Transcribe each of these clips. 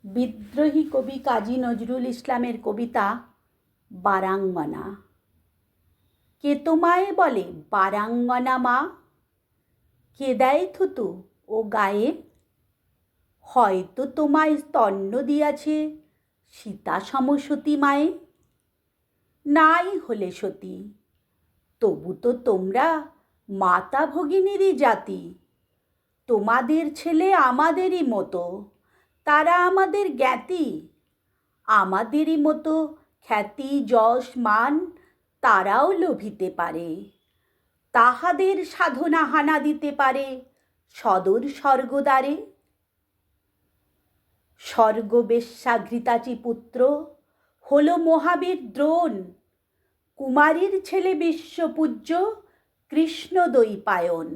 বিদ্রোহী কবি কাজী নজরুল ইসলামের কবিতা বারাঙ্গনা। কে তোমায় বলে বারাঙ্গনা মা? কে দেয় থুতু ও গায়ে? হয়তো তোমায় স্তন্য দিয়াছে সীতা সমসতী মায়ে। নাই হলে সতী, তবু তো তোমরা মাতা ভগিনীরই জাতি। তোমাদের ছেলে আমাদেরই মতো, তারা আমাদের জ্ঞাতি। আমাদেরই মতো খ্যাতি যশ মান তারাও লোভিতে পারে। তাহাদের সাধনা হানা দিতে পারে সদর স্বর্গদ্বারে। স্বর্গবেশ্যা ঘৃতাচি পুত্র হল মহাবীর দ্রোণ। কুমারীর ছেলে বিশ্বপূজ্য কৃষ্ণ দ্বৈপায়ন।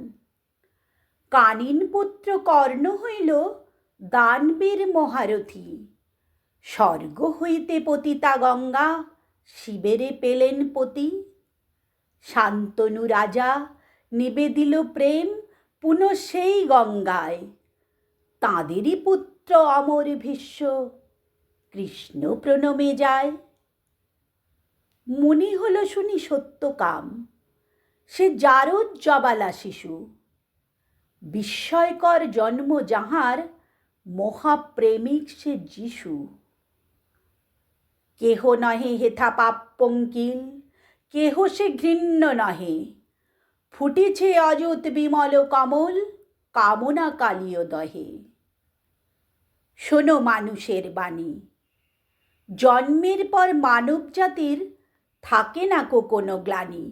কানিন পুত্র কর্ণ হইল দানবীর মহারথী। স্বর্গ হইতে পতিতা গঙ্গা শিবেরে পেলেন পতি। শান্তনু রাজা নিবেদিল প্রেম পুনঃ সেই গঙ্গায়। তাঁদেরই পুত্র অমর ভীষ্ম কৃষ্ণ প্রণমে যায়। মনি হল শুনি সত্যকাম, সে জারদ জবালা শিশু। বিস্ময়কর জন্ম যাহার মহাপ্রেমিক সে যিশু। কেহ নহে হেথা পাপ পঙ্কিল, কেহ সে ঘৃণ্য নহে। ফুটিছে অযুত বিমল কমল, কামনা কালীয় দহে। শোনো মানুষের বাণী, জন্মের পর মানব জাতির থাকে না কোনো গ্লানি।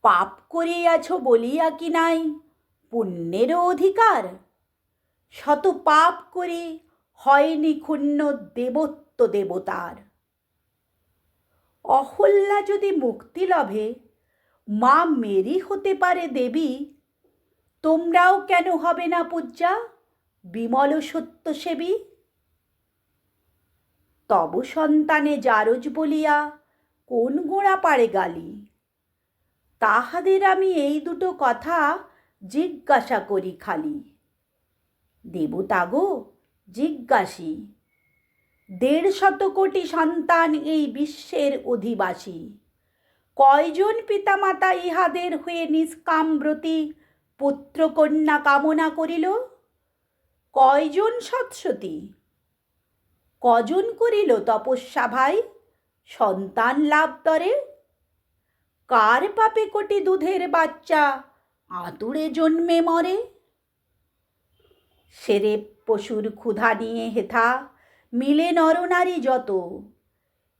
পাপ করিয়াছ বলিয়া কি নাই পুণ্যেরও অধিকার? শত পাপ করে হয়নি ক্ষুণ্ণ দেবত্ব দেবতার। অহল্যা যদি মুক্তি লভে মা মেরি হতে পারে দেবী। তোমরাও কেন হবে না পূজ্যা বিমল সত্যসেবী? তব সন্তানে জারজ বলিয়া কোন গোঁড়া পারে গালি? তাহাদের আমি এই দুটো কথা জিজ্ঞাসা করি খালি। দেবতা গো জিজ্ঞাসী, ১৫০ কোটি সন্তান এই বিশ্বের অধিবাসী। কয়জন পিতামাতা ইহাদের হয়ে নিষ্কামব্রতী পুত্রকন্যা কামনা করিল? কয়জন সৎসতী? কজন করিল তপস্যা ভাই সন্তান লাভ তরে? কার পাপে কোটি দুধের বাচ্চা আতুরে জন্মে মরে? সেরে পশুর ক্ষুধা নিয়ে হেথা মিলে নরনারী যত।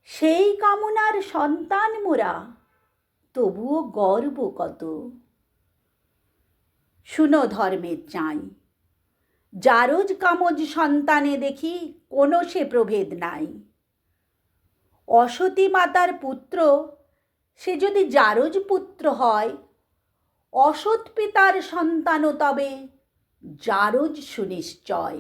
সেই কামনার সন্তান মোরা, তবুও গর্ব কত। শুনো ধর্মের চাই, জারজ কামজ সন্তানে দেখি কোনো সে প্রভেদ নাই। অসতী মাতার পুত্র সে যদি জারজ পুত্র হয়, অসৎ পিতার সন্তানও তবে জারজ সুনিশ্চয়।